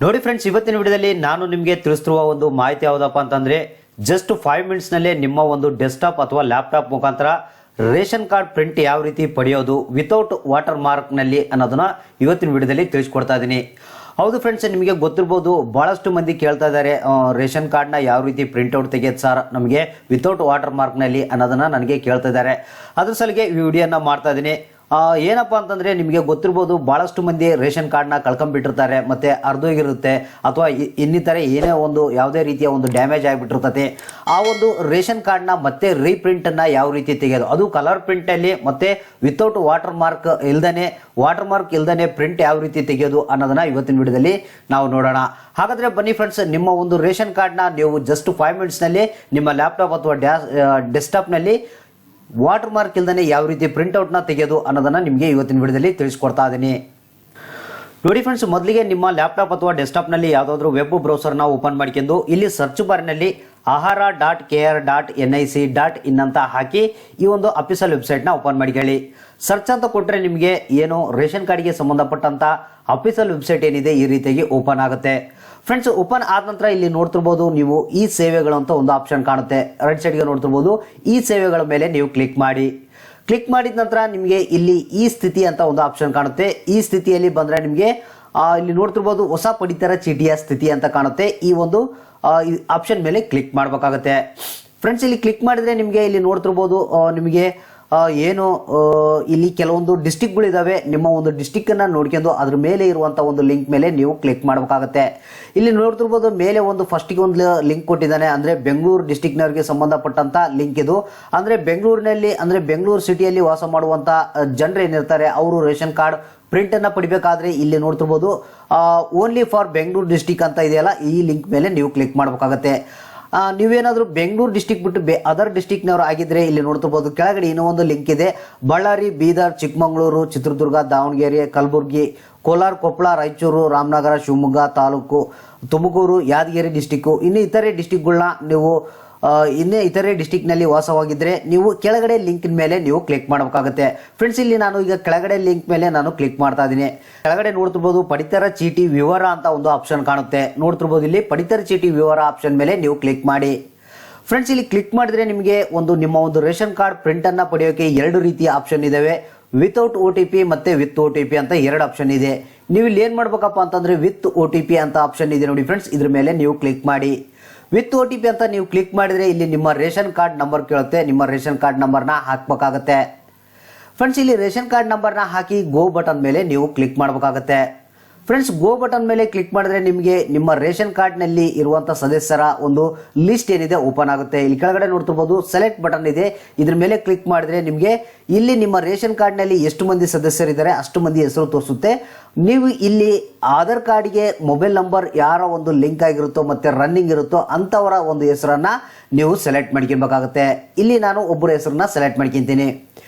ನೋಡಿ ಫ್ರೆಂಡ್ಸ್, ಇವತ್ತಿನ ವಿಡಿಯೋದಲ್ಲಿ ನಾನು ನಿಮಗೆ ತಿಳಿಸ್ತಿರುವ ಒಂದು ಮಾಹಿತಿ ಯಾವುದಪ್ಪ ಅಂತಂದ್ರೆ ಜಸ್ಟ್ 5 ಮಿನಿಟ್ಸ್ ನಲ್ಲಿ ನಿಮ್ಮ ಒಂದು ಡೆಸ್ಕ್ಟಾಪ್ ಅಥವಾ ಲ್ಯಾಪ್ಟಾಪ್ ಮುಖಾಂತರ ರೇಷನ್ ಕಾರ್ಡ್ ಪ್ರಿಂಟ್ ಯಾವ ರೀತಿ ಪಡೆಯೋದು ವಿತೌಟ್ ವಾಟರ್ ಮಾರ್ಕ್ ನಲ್ಲಿ ಅನ್ನೋದನ್ನ ಇವತ್ತಿನ ವಿಡಿಯೋದಲ್ಲಿ ತಿಳಿಸ್ಕೊಡ್ತಾ ಇದ್ದೀನಿ. ಹೌದು ಫ್ರೆಂಡ್ಸ್, ನಿಮಗೆ ಗೊತ್ತಿರಬಹುದು, ಬಹಳಷ್ಟು ಮಂದಿ ಕೇಳ್ತಾ ಇದ್ದಾರೆ ರೇಷನ್ ಕಾರ್ಡ್ನ ಯಾವ ರೀತಿ ಪ್ರಿಂಟ್ಔಟ್ ತೆಗೆಯೋದು ಸರ್ ನಮಗೆ ವಿತೌಟ್ ವಾಟರ್ ಮಾರ್ಕ್ ನಲ್ಲಿ ಅನ್ನೋದನ್ನ ನನಗೆ ಕೇಳ್ತಾ ಇದ್ದಾರೆ. ಅದ್ರ ಸಲಿಗೆ ಈ ವಿಡಿಯೋನ ಮಾಡ್ತಾ ಇದ್ದೀನಿ. ಏನಪ್ಪಾ ಅಂತಂದ್ರೆ ನಿಮಗೆ ಗೊತ್ತಿರಬಹುದು, ಬಹಳಷ್ಟು ಮಂದಿ ರೇಷನ್ ಕಾರ್ಡ್ನ ಕಳ್ಕೊಂಡ್ಬಿಟ್ಟಿರ್ತಾರೆ, ಮತ್ತೆ ಅರ್ಧೋಗಿರುತ್ತೆ ಅಥವಾ ಇನ್ನಿತರೆ ಏನೇ ಒಂದು ಯಾವುದೇ ರೀತಿಯ ಒಂದು ಡ್ಯಾಮೇಜ್ ಆಗಿಬಿಟ್ಟಿರ್ತದೆ. ಆ ಒಂದು ರೇಷನ್ ಕಾರ್ಡ್ನ ಮತ್ತೆ ರೀಪ್ರಿಂಟ್ ಅನ್ನ ಯಾವ ರೀತಿ ತೆಗೆಯೋದು, ಅದು ಕಲರ್ ಪ್ರಿಂಟ್ ಅಲ್ಲಿ ಮತ್ತೆ ವಿತೌಟ್ ವಾಟರ್ ಮಾರ್ಕ್ ಇಲ್ದೇನೆ ಪ್ರಿಂಟ್ ಯಾವ ರೀತಿ ತೆಗೆಯೋದು ಅನ್ನೋದನ್ನ ಇವತ್ತಿನ ವಿಡಿಯೋದಲ್ಲಿ ನಾವು ನೋಡೋಣ. ಹಾಗಾದ್ರೆ ಬನ್ನಿ ಫ್ರೆಂಡ್ಸ್, ನಿಮ್ಮ ಒಂದು ರೇಷನ್ ಕಾರ್ಡ್ನ ನೀವು ಜಸ್ಟ್ 5 ಮಿನಿಟ್ಸ್ ನಲ್ಲಿ ನಿಮ್ಮ ಲ್ಯಾಪ್ಟಾಪ್ ಅಥವಾ ಡೆಸ್ಕ್ಟಾಪ್ ನಲ್ಲಿ ವಾಟರ್ ಮಾರ್ಕ್ ಇಲ್ದೇ ಯಾವ ರೀತಿ ಪ್ರಿಂಟ್ಔಟ್ ನ ತೆಗೆಯೋದು ಅನ್ನೋದನ್ನ ನಿಮಗೆ ಇವತ್ತಿನ ವಿಡಿಯೋದಲ್ಲಿ ತಿಳಿಸ್ಕೊಡ್ತಾ ಇದ್ದೀನಿ. ನೋಡಿ ಫ್ರೆಂಡ್ಸ್, ಮೊದಲಿಗೆ ನಿಮ್ಮ ಲ್ಯಾಪ್ಟಾಪ್ ಅಥವಾ ಡೆಸ್ಕ್ಟಾಪ್ ನಲ್ಲಿ ಯಾವುದಾದ್ರೂ ವೆಬ್ ಬ್ರೌಸರ್ ನ ಓಪನ್ ಮಾಡ್ಕೊಂಡು ಇಲ್ಲಿ ಸರ್ಚ್ ಬಾರ್ನಲ್ಲಿ ahara.kr.nic.in ಅಂತ ಹಾಕಿ ಈ ಒಂದು ಅಫಿಷಿಯಲ್ ವೆಬ್ಸೈಟ್ ನ ಓಪನ್ ಮಾಡಿಕೊಳ್ಳಿ. ಸರ್ಚ್ ಅಂತ ಕೊಟ್ಟರೆ ನಿಮಗೆ ಏನು ರೇಷನ್ ಕಾರ್ಡ್ಗೆ ಸಂಬಂಧಪಟ್ಟಂತ ಅಫಿಷಿಯಲ್ ವೆಬ್ಸೈಟ್ ಏನಿದೆ ಈ ರೀತಿಯಾಗಿ ಓಪನ್ ಆಗುತ್ತೆ. ಫ್ರೆಂಡ್ಸ್, ಓಪನ್ ಆದ ನಂತರ ಇಲ್ಲಿ ನೋಡ್ತಿರ್ಬೋದು ನೀವು ಈ ಸೇವೆಗಳು ಅಂತ ಒಂದು ಆಪ್ಷನ್ ಕಾಣುತ್ತೆ. ರೈಟ್ ಸೈಡ್ಗೆ ನೋಡ್ತಿರ್ಬೋದು, ಈ ಸೇವೆಗಳ ಮೇಲೆ ನೀವು ಕ್ಲಿಕ್ ಮಾಡಿ. ಕ್ಲಿಕ್ ಮಾಡಿದ ನಂತರ ನಿಮಗೆ ಇಲ್ಲಿ ಈ ಸ್ಥಿತಿ ಅಂತ ಒಂದು ಆಪ್ಷನ್ ಕಾಣುತ್ತೆ. ಈ ಸ್ಥಿತಿಯಲ್ಲಿ ಬಂದ್ರೆ ನಿಮಗೆ ಇಲ್ಲಿ ನೋಡ್ತಿರ್ಬೋದು ಹೊಸ ಪಡಿತರ ಚೀಟಿಯ ಸ್ಥಿತಿ ಅಂತ ಕಾಣುತ್ತೆ. ಈ ಒಂದು ಆಪ್ಷನ್ ಮೇಲೆ ಕ್ಲಿಕ್ ಮಾಡಬೇಕಾಗುತ್ತೆ. ಫ್ರೆಂಡ್ಸ್, ಇಲ್ಲಿ ಕ್ಲಿಕ್ ಮಾಡಿದ್ರೆ ನಿಮಗೆ ಇಲ್ಲಿ ನೋಡ್ತಿರ್ಬೋದು ನಿಮಗೆ ಏನು ಇಲ್ಲಿ ಕೆಲವೊಂದು ಡಿಸ್ಟಿಕ್ಗಳು ಇದಾವೆ. ನಿಮ್ಮ ಒಂದು ಡಿಸ್ಟಿಕ್ ಅನ್ನ ನೋಡ್ಕೊಂಡು ಅದ್ರ ಮೇಲೆ ಇರುವಂತ ಒಂದು ಲಿಂಕ್ ಮೇಲೆ ನೀವು ಕ್ಲಿಕ್ ಮಾಡಬೇಕಾಗುತ್ತೆ. ಇಲ್ಲಿ ನೋಡ್ತಿರ್ಬೋದು ಮೇಲೆ ಒಂದು ಫಸ್ಟ್ಗೆ ಒಂದು ಲಿಂಕ್ ಕೊಟ್ಟಿದ್ದಾನೆ, ಅಂದ್ರೆ ಬೆಂಗಳೂರು ಡಿಸ್ಟಿಕ್ ನವರಿಗೆ ಸಂಬಂಧಪಟ್ಟಂತ ಲಿಂಕ್ ಇದು. ಅಂದ್ರೆ ಬೆಂಗಳೂರಿನಲ್ಲಿ ಅಂದ್ರೆ ಬೆಂಗಳೂರು ಸಿಟಿಯಲ್ಲಿ ವಾಸ ಮಾಡುವಂತ ಜನರು ಏನಿರ್ತಾರೆ ಅವರು ರೇಷನ್ ಕಾರ್ಡ್ ಪ್ರಿಂಟ್ ಅನ್ನ ಪಡಿಬೇಕಾದ್ರೆ ಇಲ್ಲಿ ನೋಡ್ತಿರ್ಬೋದು ಓನ್ಲಿ ಫಾರ್ ಬೆಂಗಳೂರು ಡಿಸ್ಟಿಕ್ ಅಂತ ಇದೆಯಲ್ಲ, ಈ ಲಿಂಕ್ ಮೇಲೆ ನೀವು ಕ್ಲಿಕ್ ಮಾಡಬೇಕಾಗುತ್ತೆ. ನೀವೇನಾದ್ರೂ ಬೆಂಗಳೂರು ಡಿಸ್ಟಿಕ್ ಬಿಟ್ಟು ಅದರ್ ಡಿಸ್ಟಿಕ್ನವರು ಆಗಿದ್ರೆ ಇಲ್ಲಿ ನೋಡ್ತಿರ್ಬೋದು ಕೆಳಗಡೆ ಇನ್ನೂ ಒಂದು ಲಿಂಕ್ ಇದೆ. ಬಳ್ಳಾರಿ, ಬೀದರ್, ಚಿಕ್ಕಮಗಳೂರು, ಚಿತ್ರದುರ್ಗ, ದಾವಣಗೆರೆ, ಕಲಬುರಗಿ, ಕೋಲಾರ, ಕೊಪ್ಪಳ, ರಾಯಚೂರು, ರಾಮನಗರ, ಶಿವಮೊಗ್ಗ ತಾಲೂಕು, ತುಮಕೂರು, ಯಾದಗಿರಿ ಡಿಸ್ಟಿಕ್, ಇನ್ನು ಇತರೆ ಡಿಸ್ಟಿಕ್ಗಳನ್ನ ನೀವು ಇತರೆ ಡಿಸ್ಟಿಕ್ ನಲ್ಲಿ ವಾಸವಾಗಿದ್ರೆ ನೀವು ಕೆಳಗಡೆ ಲಿಂಕ್ ಮೇಲೆ ನೀವು ಕ್ಲಿಕ್ ಮಾಡಬೇಕಾಗುತ್ತೆ. ಫ್ರೆಂಡ್ಸ್, ಇಲ್ಲಿ ನಾನು ಈಗ ಕೆಳಗಡೆ ಲಿಂಕ್ ಮೇಲೆ ನಾನು ಕ್ಲಿಕ್ ಮಾಡ್ತಾ ಇದ್ದೀನಿ. ಕೆಳಗಡೆ ನೋಡ್ತಿರ್ಬೋದು ಪಡಿತರ ಚೀಟಿ ವಿವರ ಅಂತ ಒಂದು ಆಪ್ಷನ್ ಕಾಣುತ್ತೆ. ನೋಡ್ತಿರ್ಬೋದು ಇಲ್ಲಿ ಪಡಿತರ ಚೀಟಿ ವಿವರ ಆಪ್ಷನ್ ಮೇಲೆ ನೀವು ಕ್ಲಿಕ್ ಮಾಡಿ. ಫ್ರೆಂಡ್ಸ್, ಇಲ್ಲಿ ಕ್ಲಿಕ್ ಮಾಡಿದ್ರೆ ನಿಮಗೆ ನಿಮ್ಮ ಒಂದು ರೇಷನ್ ಕಾರ್ಡ್ ಪ್ರಿಂಟ್ ಅನ್ನ ಪಡೆಯೋಕೆ 2 ರೀತಿಯ ಆಪ್ಷನ್ ಇದಾವೆ. ವಿತೌಟ್ OTP ಮತ್ತೆ ವಿತ್ OTP ಅಂತ 2 ಆಪ್ಷನ್ ಇದೆ. ನೀವು ಇಲ್ಲಿ ಏನ್ ಮಾಡ್ಬೇಕಪ್ಪ ಅಂತಂದ್ರೆ ವಿತ್ OTP ಅಂತ ಆಪ್ಷನ್ ಇದೆ ನೋಡಿ ಫ್ರೆಂಡ್ಸ್, ಇದ್ರ ಮೇಲೆ ನೀವು ಕ್ಲಿಕ್ ಮಾಡಿ. ವಿತ್ OTP ಅಂತ ನೀವು ಕ್ಲಿಕ್ ಮಾಡಿದ್ರೆ ಇಲ್ಲಿ ನಿಮ್ಮ ರೇಷನ್ ಕಾರ್ಡ್ ನಂಬರ್ ಕೇಳುತ್ತೆ. ನಿಮ್ಮ ರೇಷನ್ ಕಾರ್ಡ್ ನಂಬರ್ನ ಹಾಕಬೇಕಾಗುತ್ತೆ. ಫ್ರೆಂಡ್ಸ್, ಇಲ್ಲಿ ರೇಷನ್ ಕಾರ್ಡ್ ನಂಬರ್ನ ಹಾಕಿ ಗೋ ಬಟನ್ ಮೇಲೆ ನೀವು ಕ್ಲಿಕ್ ಮಾಡಬೇಕಾಗುತ್ತೆ. ಫ್ರೆಂಡ್ಸ್, ಗೋ ಬಟನ್ ಮೇಲೆ ಕ್ಲಿಕ್ ಮಾಡಿದ್ರೆ ನಿಮಗೆ ನಿಮ್ಮ ರೇಷನ್ ಕಾರ್ಡ್ ನಲ್ಲಿ ಇರುವಂತ ಸದಸ್ಯರ ಒಂದು ಲಿಸ್ಟ್ ಏನಿದೆ ಓಪನ್ ಆಗುತ್ತೆ. ಇಲ್ಲಿ ಕೆಳಗಡೆ ನೋಡ್ತಿರ್ಬೋದು ಸೆಲೆಕ್ಟ್ ಬಟನ್ ಇದೆ. ಇದ್ರ ಮೇಲೆ ಕ್ಲಿಕ್ ಮಾಡಿದ್ರೆ ನಿಮಗೆ ಇಲ್ಲಿ ನಿಮ್ಮ ರೇಷನ್ ಕಾರ್ಡ್ ನಲ್ಲಿ ಎಷ್ಟು ಮಂದಿ ಸದಸ್ಯರಿದ್ದಾರೆ ಅಷ್ಟು ಮಂದಿ ಹೆಸರು ತೋರಿಸುತ್ತೆ. ನೀವು ಇಲ್ಲಿ ಆಧಾರ್ ಕಾರ್ಡ್ಗೆ ಮೊಬೈಲ್ ನಂಬರ್ ಯಾರ ಒಂದು ಲಿಂಕ್ ಆಗಿರುತ್ತೋ ಮತ್ತೆ ರನ್ನಿಂಗ್ ಇರುತ್ತೋ ಅಂತವರ ಒಂದು ಹೆಸರನ್ನ ನೀವು ಸೆಲೆಕ್ಟ್ ಮಾಡ್ಕೊಬೇಕಾಗುತ್ತೆ. ಇಲ್ಲಿ ನಾನು ಒಬ್ಬರ ಹೆಸರನ್ನ ಸೆಲೆಕ್ಟ್ ಮಾಡ್ಕೊಂತೀನಿ.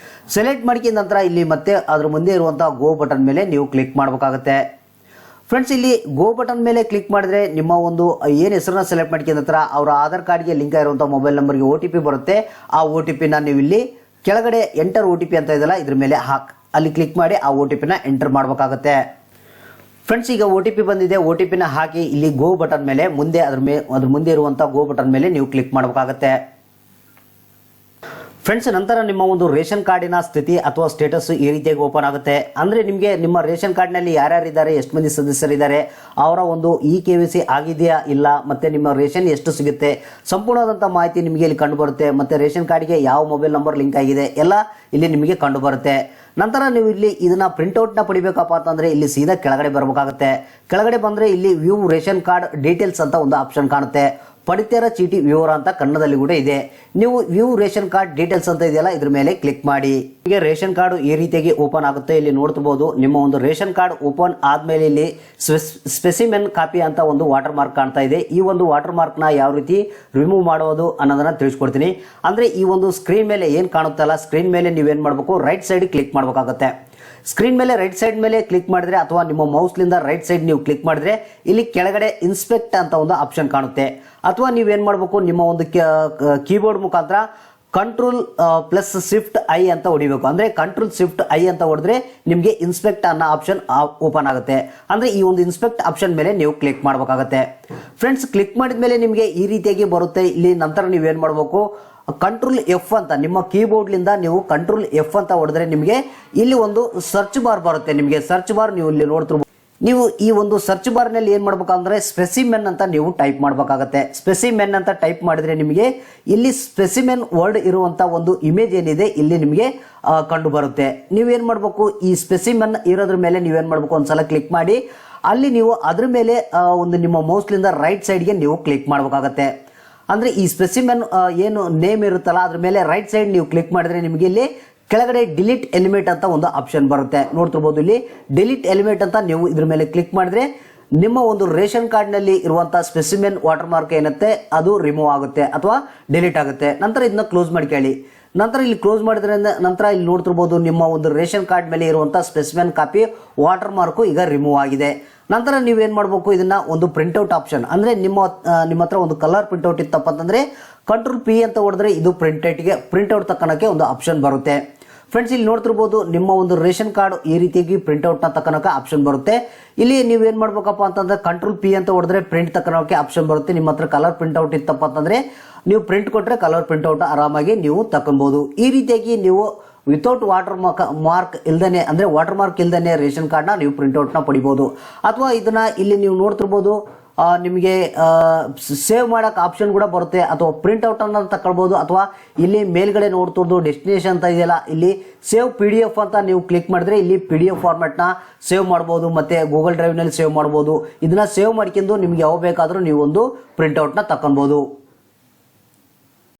ಸೆಲೆಕ್ಟ್ ಮಾಡ್ಕೊಂಡ ನಂತರ ಇಲ್ಲಿ ಮತ್ತೆ ಅದ್ರ ಮುಂದೆ ಇರುವಂತಹ ಗೋ ಬಟನ್ ಮೇಲೆ ನೀವು ಕ್ಲಿಕ್ ಮಾಡಬೇಕಾಗುತ್ತೆ. ಫ್ರೆಂಡ್ಸ್, ಇಲ್ಲಿ ಗೋ ಬಟನ್ ಮೇಲೆ ಕ್ಲಿಕ್ ಮಾಡಿದ್ರೆ ನಿಮ್ಮ ಒಂದು ಏನು ಹೆಸರನ್ನ ಸೆಲೆಕ್ಟ್ ಮಾಡ್ಕೊಂಡ ನಂತರ ಅವರ ಆಧಾರ್ ಕಾರ್ಡ್ಗೆ ಲಿಂಕ್ ಆಗಿರುವಂಥ ಮೊಬೈಲ್ ನಂಬರ್ಗೆ OTP ಬರುತ್ತೆ. ಆ OTP ನ ನೀವು ಇಲ್ಲಿ ಕೆಳಗಡೆ ಎಂಟರ್ OTP ಅಂತ ಇದೆಯಲ್ಲ ಇದ್ರ ಮೇಲೆ ಅಲ್ಲಿ ಕ್ಲಿಕ್ ಮಾಡಿ ಆ OTP ನ ಎಂಟರ್ ಮಾಡಬೇಕಾಗುತ್ತೆ. ಫ್ರೆಂಡ್ಸ್, ಈಗ OTP ಬಂದಿದೆ. OTP ನ ಹಾಕಿ ಇಲ್ಲಿ ಗೋ ಬಟನ್ ಮೇಲೆ ಮುಂದೆ ಅದ್ರ ಮುಂದೆ ಇರುವಂಥ ಗೋ ಬಟನ್ ಮೇಲೆ ನೀವು ಕ್ಲಿಕ್ ಮಾಡಬೇಕಾಗುತ್ತೆ. ಫ್ರೆಂಡ್ಸ್, ನಂತರ ನಿಮ್ಮ ಒಂದು ರೇಷನ್ ಕಾರ್ಡಿನ ಸ್ಥಿತಿ ಅಥವಾ ಸ್ಟೇಟಸ್ ಈ ರೀತಿಯಾಗಿ ಓಪನ್ ಆಗುತ್ತೆ. ಅಂದ್ರೆ ನಿಮಗೆ ನಿಮ್ಮ ರೇಷನ್ ಕಾರ್ಡ್ನಲ್ಲಿ ಯಾರ್ಯಾರಿದ್ದಾರೆ, ಎಷ್ಟು ಮಂದಿ ಸದಸ್ಯರಿದ್ದಾರೆ, ಅವರ ಒಂದು KYC ಆಗಿದೆಯಾ ಇಲ್ಲ, ಮತ್ತೆ ನಿಮ್ಮ ರೇಷನ್ ಎಷ್ಟು ಸಿಗುತ್ತೆ, ಸಂಪೂರ್ಣವಾದಂಥ ಮಾಹಿತಿ ನಿಮಗೆ ಇಲ್ಲಿ ಕಂಡು ಬರುತ್ತೆ. ಮತ್ತೆ ರೇಷನ್ ಕಾರ್ಡ್ಗೆ ಯಾವ ಮೊಬೈಲ್ ನಂಬರ್ ಲಿಂಕ್ ಆಗಿದೆ ಎಲ್ಲ ಇಲ್ಲಿ ನಿಮಗೆ ಕಂಡು ಬರುತ್ತೆ. ನಂತರ ನೀವು ಇಲ್ಲಿ ಇದನ್ನ ಪ್ರಿಂಟ್ಔಟ್ ನ ಪಡಿಬೇಕಪ್ಪ ಅಂತಂದ್ರೆ ಇಲ್ಲಿ ಸೀದಾ ಕೆಳಗಡೆ ಬರಬೇಕಾಗುತ್ತೆ. ಕೆಳಗಡೆ ಬಂದ್ರೆ ಇಲ್ಲಿ ವ್ಯೂ ರೇಷನ್ ಕಾರ್ಡ್ ಡೀಟೇಲ್ಸ್ ಅಂತ ಒಂದು ಆಪ್ಷನ್ ಕಾಣುತ್ತೆ. ಪಡಿತರ ಚೀಟಿ ವಿವರ ಅಂತ ಕನ್ನಡದಲ್ಲಿ ಕೂಡ ಇದೆ. ನೀವು ವ್ಯೂ ರೇಷನ್ ಕಾರ್ಡ್ ಡೀಟೇಲ್ಸ್ ಅಂತ ಇದೆಯಲ್ಲ ಇದ್ರ ಮೇಲೆ ಕ್ಲಿಕ್ ಮಾಡಿ. ಈಗ ರೇಷನ್ ಕಾರ್ಡ್ ಈ ರೀತಿಯಾಗಿ ಓಪನ್ ಆಗುತ್ತೆ. ಇಲ್ಲಿ ನೋಡ್ತಿರ್ಬೋದು ನಿಮ್ಮ ಒಂದು ರೇಷನ್ ಕಾರ್ಡ್ ಓಪನ್ ಆದ್ಮೇಲೆ ಇಲ್ಲಿ ಸ್ಪೆಸಿಮೆನ್ ಕಾಪಿ ಅಂತ ಒಂದು ವಾಟರ್ ಮಾರ್ಕ್ ಕಾಣ್ತಾ ಇದೆ. ಈ ಒಂದು ವಾಟರ್ ಮಾರ್ಕ್ ನ ಯಾವ ರೀತಿ ರಿಮೂವ್ ಮಾಡೋದು ಅನ್ನೋದನ್ನ ತಿಳಿಸ್ಕೊಡ್ತೀನಿ. ಅಂದ್ರೆ ಈ ಒಂದು ಸ್ಕ್ರೀನ್ ಮೇಲೆ ಏನ್ ಕಾಣುತ್ತಲ್ಲ, ಸ್ಕ್ರೀನ್ ಮೇಲೆ ನೀವೇನ್ ಮಾಡ್ಬೇಕು, ರೈಟ್ ಸೈಡ್ ಕ್ಲಿಕ್ ಮಾಡ್ಬೇಕಾಗುತ್ತೆ. ಸ್ಕ್ರೀನ್ ಮೇಲೆ ರೈಟ್ ಸೈಡ್ ಮೇಲೆ ಕ್ಲಿಕ್ ಮಾಡಿದ್ರೆ ಅಥವಾ ನಿಮ್ಮ ಮೌಸ್ಲಿಂದ ರೈಟ್ ಸೈಡ್ ನೀವು ಕ್ಲಿಕ್ ಮಾಡಿದ್ರೆ ಇಲ್ಲಿ ಕೆಳಗಡೆ ಇನ್ಸ್ಪೆಕ್ಟ್ ಅಂತ ಒಂದು ಆಪ್ಷನ್ ಕಾಣುತ್ತೆ. ಅಥವಾ ನೀವೇನ್ ಮಾಡಬೇಕು, ನಿಮ್ಮ ಒಂದು ಕೀಬೋರ್ಡ್ ಮುಖಾಂತರ ಕಂಟ್ರೋಲ್ ಪ್ಲಸ್ ಶಿಫ್ಟ್ ಐ ಅಂತ ಹೊಡಿಬೇಕು. ಅಂದ್ರೆ ಕಂಟ್ರೋಲ್ ಶಿಫ್ಟ್ ಐ ಅಂತ ಹೊಡೆದ್ರೆ ನಿಮಗೆ ಇನ್ಸ್ಪೆಕ್ಟ್ ಅನ್ನೋ ಆಪ್ಷನ್ ಓಪನ್ ಆಗುತ್ತೆ. ಅಂದ್ರೆ ಈ ಒಂದು ಇನ್ಸ್ಪೆಕ್ಟ್ ಆಪ್ಷನ್ ಮೇಲೆ ನೀವು ಕ್ಲಿಕ್ ಮಾಡಬೇಕಾಗುತ್ತೆ. ಫ್ರೆಂಡ್ಸ್, ಕ್ಲಿಕ್ ಮಾಡಿದ ಮೇಲೆ ನಿಮಗೆ ಈ ರೀತಿಯಾಗಿ ಬರುತ್ತೆ. ಇಲ್ಲಿ ನಂತರ ನೀವೇನ್ ಮಾಡಬೇಕು, ಕಂಟ್ರೋಲ್ ಎಫ್ ಅಂತ ನಿಮ್ಮ ಕೀಬೋರ್ಡ್ ಲಿಂದ ನೀವು ಕಂಟ್ರೋಲ್ ಎಫ್ ಅಂತ ಹೊಡೆದ್ರೆ ನಿಮಗೆ ಇಲ್ಲಿ ಒಂದು ಸರ್ಚ್ ಬಾರ್ ಬರುತ್ತೆ. ನಿಮಗೆ ಸರ್ಚ್ ಬಾರ್ ನೀವು ಇಲ್ಲಿ ನೋಡ್ತಿರ್ಬೋದು. ನೀವು ಈ ಒಂದು ಸರ್ಚ್ ಬಾರ್ ನಲ್ಲಿ ಏನ್ ಮಾಡ್ಬೇಕಂದ್ರೆ ಸ್ಪೆಸಿಮೆನ್ ಅಂತ ನೀವು ಟೈಪ್ ಮಾಡಬೇಕಾಗತ್ತೆ. ಸ್ಪೆಸಿಮೆನ್ ಅಂತ ಟೈಪ್ ಮಾಡಿದ್ರೆ ನಿಮಗೆ ಇಲ್ಲಿ ಸ್ಪೆಸಿಮೆನ್ ವರ್ಡ್ ಇರುವಂತ ಒಂದು ಇಮೇಜ್ ಏನಿದೆ ಇಲ್ಲಿ ನಿಮಗೆ ಕಂಡು ಬರುತ್ತೆ. ನೀವೇನ್ ಮಾಡ್ಬೇಕು, ಈ ಸ್ಪೆಸಿಮೆನ್ ಇರೋದ್ರ ಮೇಲೆ ನೀವೇನ್ ಮಾಡ್ಬೇಕು, ಒಂದ್ಸಲ ಕ್ಲಿಕ್ ಮಾಡಿ ಅಲ್ಲಿ ನೀವು ಅದ್ರ ಮೇಲೆ ಒಂದು ನಿಮ್ಮ ಮೌಸ್ಲಿಂದ ರೈಟ್ ಸೈಡ್ಗೆ ನೀವು ಕ್ಲಿಕ್ ಮಾಡಬೇಕಾಗತ್ತೆ. ಅಂದ್ರೆ ಈ ಸ್ಪೆಸಿಮೆನ್ ಏನು ನೇಮ್ ಇರುತ್ತಲ್ಲ ಅದ್ರ ಮೇಲೆ ರೈಟ್ ಸೈಡ್ ನೀವು ಕ್ಲಿಕ್ ಮಾಡಿದ್ರೆ ನಿಮಗೆ ಇಲ್ಲಿ ಕೆಳಗಡೆ ಡಿಲೀಟ್ ಎಲಿಮೆಂಟ್ ಅಂತ ಒಂದು ಆಪ್ಷನ್ ಬರುತ್ತೆ. ನೋಡ್ತಿರ್ಬೋದು ಇಲ್ಲಿ ಡಿಲೀಟ್ ಎಲಿಮೆಂಟ್ ಅಂತ ನೀವು ಇದ್ರ ಮೇಲೆ ಕ್ಲಿಕ್ ಮಾಡಿದ್ರೆ ನಿಮ್ಮ ಒಂದು ರೇಷನ್ ಕಾರ್ಡ್ ನಲ್ಲಿ ಇರುವಂತಹ ಸ್ಪೆಸಿಮೆನ್ ವಾಟರ್ ಮಾರ್ಕ್ ಏನತ್ತೆ ಅದು ರಿಮೂವ್ ಆಗುತ್ತೆ ಅಥವಾ ಡಿಲೀಟ್ ಆಗುತ್ತೆ. ನಂತರ ಇದನ್ನ ಕ್ಲೋಸ್ ಮಾಡ್ಕೊಳ್ಳಿ. ನಂತರ ಇಲ್ಲಿ ಕ್ಲೋಸ್ ಮಾಡಿದ್ರೆ ನಂತರ ಇಲ್ಲಿ ನೋಡ್ತಿರ್ಬೋದು ನಿಮ್ಮ ಒಂದು ರೇಷನ್ ಕಾರ್ಡ್ ಮೇಲೆ ಇರುವಂತಹ ಸ್ಪೆಸಿಮೆನ್ ಕಾಪಿ ವಾಟರ್ ಮಾರ್ಕ್ ಈಗ ರಿಮೂವ್ ಆಗಿದೆ. ನಂತರ ನೀವೇನ್ ಮಾಡಬೇಕು, ಇದನ್ನ ಒಂದು ಪ್ರಿಂಟ್ಔಟ್ ಆಪ್ಷನ್ ಅಂದ್ರೆ ನಿಮ್ಮ ಹತ್ರ ಒಂದು ಕಲರ್ ಪ್ರಿಂಟ್ಔಟ್ ಇತ್ತಪ್ಪ ಅಂತಂದ್ರೆ ಕಂಟ್ರೋಲ್ ಪಿ ಅಂತ ಹೊಡೆದ್ರೆ ಇದು ಪ್ರಿಂಟ್ಔಟ್ ತಕ್ಕನಕ್ಕೆ ಒಂದು ಆಪ್ಷನ್ ಬರುತ್ತೆ. ಫ್ರೆಂಡ್ಸ್, ಇಲ್ಲಿ ನೋಡ್ತಿರ್ಬೋದು ನಿಮ್ಮ ಒಂದು ರೇಷನ್ ಕಾರ್ಡ್ ಈ ರೀತಿಯಾಗಿ ಪ್ರಿಂಟ್ಔಟ್ ನ ತಕ್ಕನಕ್ಕೆ ಆಪ್ಷನ್ ಬರುತ್ತೆ. ಇಲ್ಲಿ ನೀವು ಏನ್ ಮಾಡ್ಬೇಕಪ್ಪ ಅಂತಂದ್ರೆ ಕಂಟ್ರೋಲ್ ಪಿ ಅಂತ ಹೊಡೆದ್ರೆ ಪ್ರಿಂಟ್ ತಕ್ಕನಕ್ಕೆ ಆಪ್ಷನ್ ಬರುತ್ತೆ. ನಿಮ್ಮ ಹತ್ರ ಕಲರ್ ಪ್ರಿಂಟ್ಔಟ್ ಇತ್ತಪ್ಪ ಅಂತಂದ್ರೆ ನೀವು ಪ್ರಿಂಟ್ ಕೊಟ್ರೆ ಕಲರ್ ಪ್ರಿಂಟ್ಔಟ್ ಆರಾಮಾಗಿ ನೀವು ತಕೊಬಹುದು. ಈ ರೀತಿಯಾಗಿ ನೀವು ವಿತೌಟ್ ವಾಟರ್ ಮಾರ್ಕ್ ಇಲ್ದೇನೆ ಅಂದ್ರೆ ವಾಟರ್ ಮಾರ್ಕ್ ಇಲ್ದೇನೆ ರೇಷನ್ ಕಾರ್ಡ್ ನ ನೀವು ಪ್ರಿಂಟ್ಔಟ್ ನ ಪಡಿಬಹುದು. ಅಥವಾ ಇದನ್ನ ಇಲ್ಲಿ ನೀವು ನೋಡ್ತಿರ್ಬೋದು ನಿಮಗೆ ಸೇವ್ ಮಾಡಕ್ ಆಪ್ಷನ್ ಕೂಡ ಬರುತ್ತೆ. ಅಥವಾ ಪ್ರಿಂಟ್ಔಟ್ ಅನ್ನ ತಕೊಳ್ಬಹುದು. ಅಥವಾ ಇಲ್ಲಿ ಮೇಲ್ಗಡೆ ನೋಡ್ತಿರೋದು ಡೆಸ್ಟಿನೇಷನ್ ಅಂತ ಇದೆಯಲ್ಲ, ಇಲ್ಲಿ ಸೇವ್ PDF ಅಂತ ನೀವು ಕ್ಲಿಕ್ ಮಾಡಿದ್ರೆ ಇಲ್ಲಿ PDF ಫಾರ್ಮ್ಯಾಟ್ ನ ಸೇವ್ ಮಾಡಬಹುದು. ಮತ್ತೆ ಗೂಗಲ್ ಡ್ರೈವ್ ನಲ್ಲಿ ಸೇವ್ ಮಾಡಬಹುದು. ಇದನ್ನ ಸೇವ್ ಮಾಡ್ಕೊಂಡು ನಿಮ್ಗೆ ಯಾವ ಬೇಕಾದ್ರೂ ನೀವು ಒಂದು ಪ್ರಿಂಟ್ಔಟ್ ನ ತಕೊಬಹುದು.